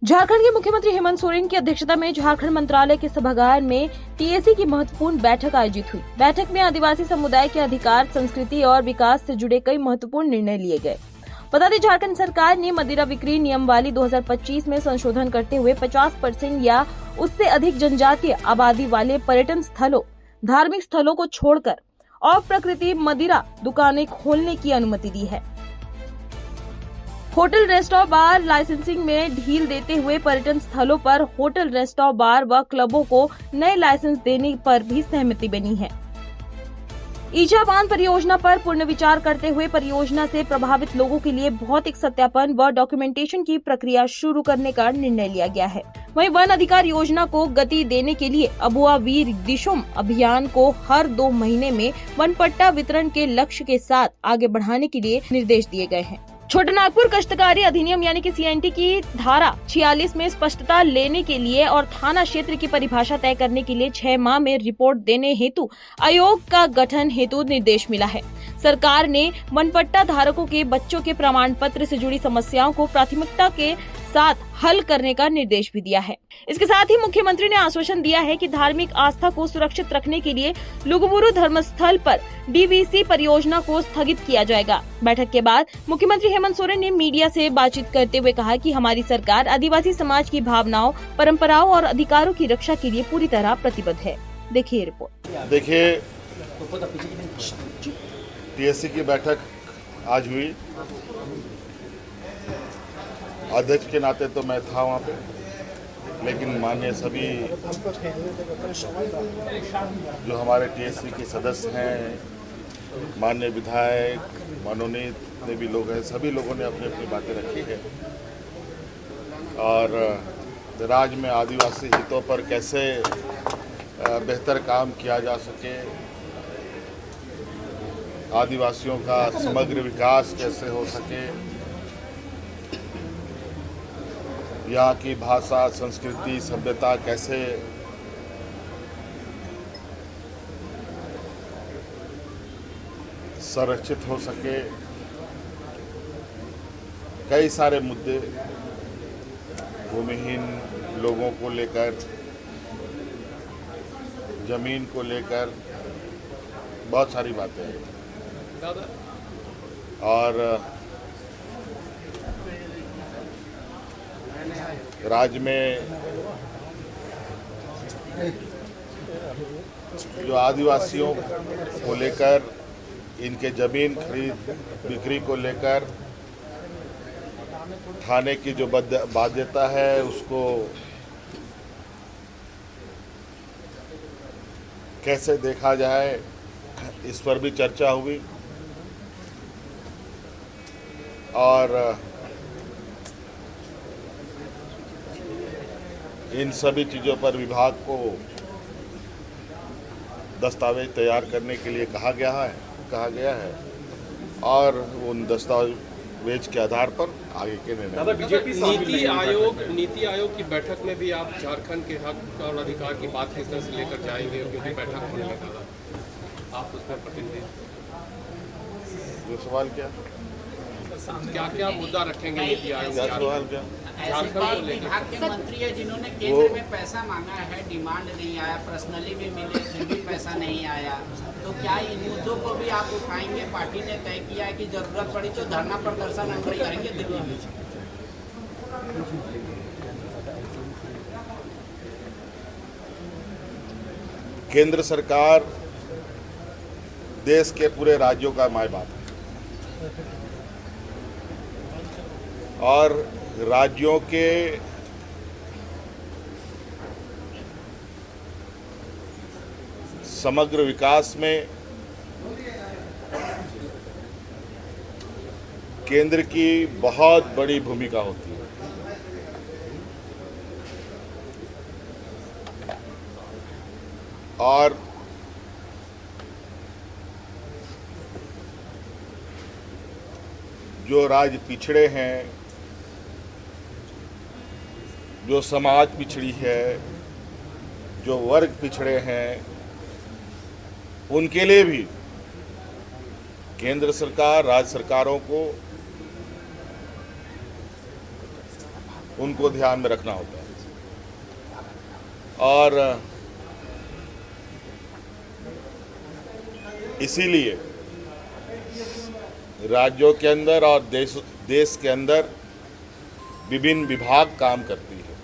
झारखंड के मुख्यमंत्री हेमंत सोरेन की अध्यक्षता में झारखंड मंत्रालय के सभागार में टीएसी की महत्वपूर्ण बैठक आयोजित हुई। बैठक में आदिवासी समुदाय के अधिकार, संस्कृति और विकास से जुड़े कई महत्वपूर्ण निर्णय लिए गए। बता दें, झारखंड सरकार ने मदिरा बिक्री नियमावली 2025 में संशोधन करते हुए 50% या उससे अधिक जनजातीय आबादी वाले पर्यटन स्थलों, धार्मिक स्थलों को छोड़कर और प्रकृति मदिरा दुकानें खोलने की अनुमति दी है। होटल, रेस्टोरेंट, बार लाइसेंसिंग में ढील देते हुए पर्यटन स्थलों पर होटल, रेस्टोरेंट, बार व क्लबों को नए लाइसेंस देने पर भी सहमति बनी है। ईचा बांध परियोजना पर पुनर्विचार करते हुए परियोजना से प्रभावित लोगों के लिए भौतिक सत्यापन व डॉक्यूमेंटेशन की प्रक्रिया शुरू करने का निर्णय लिया गया है। वहीं वन अधिकार योजना को गति देने के लिए अबुआ वीर दिशुम अभियान को हर 2 महीने में वन पट्टा वितरण के लक्ष्य के साथ आगे बढ़ाने के लिए निर्देश दिए गए हैं। छोटा नागपुर काश्तकारी अधिनियम यानी कि सीएनटी की धारा 46 में स्पष्टता लेने के लिए और थाना क्षेत्र की परिभाषा तय करने के लिए 6 माह में रिपोर्ट देने हेतु आयोग का गठन हेतु निर्देश मिला है। सरकार ने वनपट्टा धारकों के बच्चों के प्रमाण पत्र से जुड़ी समस्याओं को प्राथमिकता के साथ हल करने का निर्देश भी दिया है। इसके साथ ही मुख्यमंत्री ने आश्वासन दिया है कि धार्मिक आस्था को सुरक्षित रखने के लिए लुगुबुरु धर्मस्थल पर डीवीसी परियोजना को स्थगित किया जाएगा। बैठक के बाद मुख्यमंत्री हेमंत सोरेन ने मीडिया से बातचीत करते हुए कहा कि हमारी सरकार आदिवासी समाज की भावनाओं, परंपराओं और अधिकारों की रक्षा के लिए पूरी तरह प्रतिबद्ध है। देखिए रिपोर्ट। देखिए, टीएससी की बैठक आज हुई। अध्यक्ष के नाते तो मैं था वहाँ पे, लेकिन माननीय सभी जो हमारे टीएससी के सदस्य हैं, माननीय विधायक, मनोनीत जितने भी लोग हैं, सभी लोगों ने अपनी अपनी बातें रखी है और राज्य में आदिवासी हितों पर कैसे बेहतर काम किया जा सके, आदिवासियों का समग्र विकास कैसे हो सके, यहाँ की भाषा, संस्कृति, सभ्यता कैसे संरक्षित हो सके, कई सारे मुद्दे भूमिहीन लोगों को लेकर, जमीन को लेकर बहुत सारी बातें हैं और राज्य में जो आदिवासियों को लेकर, इनके जमीन खरीद बिक्री को लेकर थाने की जो बाध्यता है उसको कैसे देखा जाए, इस पर भी चर्चा हुई और इन सभी चीज़ों पर विभाग को दस्तावेज तैयार करने के लिए कहा गया है और उन दस्तावेज के आधार पर आगे के निर्णय। बीजेपी नीति आयोग की बैठक में भी आप झारखंड के हक और अधिकार की बात किस तरह से लेकर जाएंगे, क्योंकि बैठक होने लगा, आप उसमें प्रतिनिधि जो सवाल क्या मुद्दा रखेंगे नीति आयोग? सवाल क्या? विभाग के मंत्री है जिन्होंने केंद्र में पैसा मांगा है, डिमांड नहीं आया, पर्सनली भी मिले फिर भी पैसा नहीं आया, तो क्या इन मुद्दों को भी आप उठाएंगे? पार्टी ने तय किया है कि जरूरत पड़ी तो धरना प्रदर्शन हम करेंगे दिल्ली में। केंद्र सरकार देश के पूरे राज्यों का माय बाप है और राज्यों के समग्र विकास में केंद्र की बहुत बड़ी भूमिका होती है और जो राज्य पिछड़े हैं, जो समाज पिछड़ी है, जो वर्ग पिछड़े हैं, उनके लिए भी केंद्र सरकार, राज्य सरकारों को उनको ध्यान में रखना होता है। और इसीलिए राज्यों के अंदर और देश के अंदर विभिन्न विभाग काम करती है,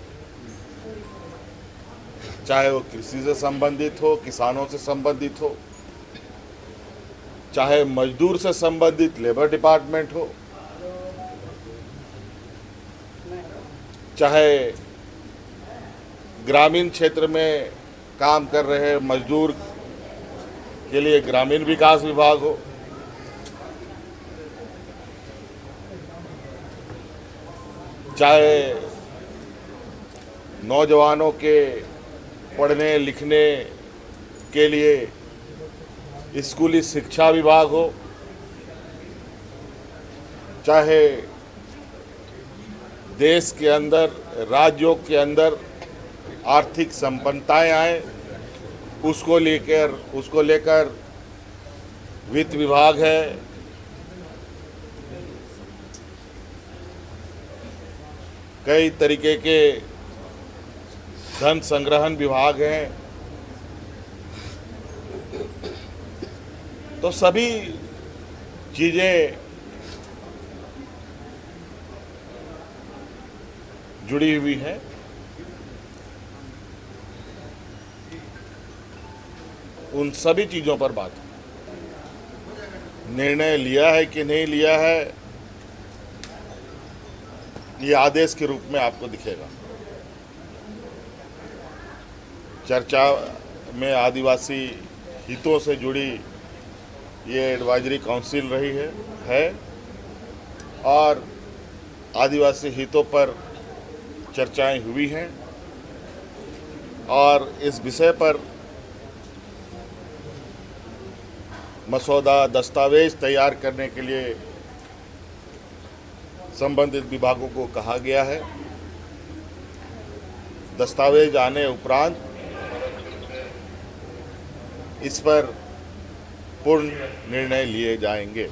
चाहे वो कृषि से संबंधित हो, किसानों से संबंधित हो, चाहे मजदूर से संबंधित लेबर डिपार्टमेंट हो, चाहे ग्रामीण क्षेत्र में काम कर रहे मजदूर के लिए ग्रामीण विकास विभाग हो, चाहे नौजवानों के पढ़ने लिखने के लिए स्कूली शिक्षा विभाग हो, चाहे देश के अंदर राज्यों के अंदर आर्थिक संपन्नताएं आए उसको लेकर वित्त विभाग है, कई तरीके के धन संग्रहण विभाग हैं। तो सभी चीजें जुड़ी हुई हैं। उन सभी चीजों पर बात निर्णय लिया है कि नहीं लिया है, ये आदेश के रूप में आपको दिखेगा। चर्चा में आदिवासी हितों से जुड़ी ये एडवाइजरी काउंसिल रही है और आदिवासी हितों पर चर्चाएं हुई हैं और इस विषय पर मसौदा दस्तावेज तैयार करने के लिए संबंधित विभागों को कहा गया है। दस्तावेज आने उपरांत इस पर पूर्ण निर्णय लिए जाएंगे।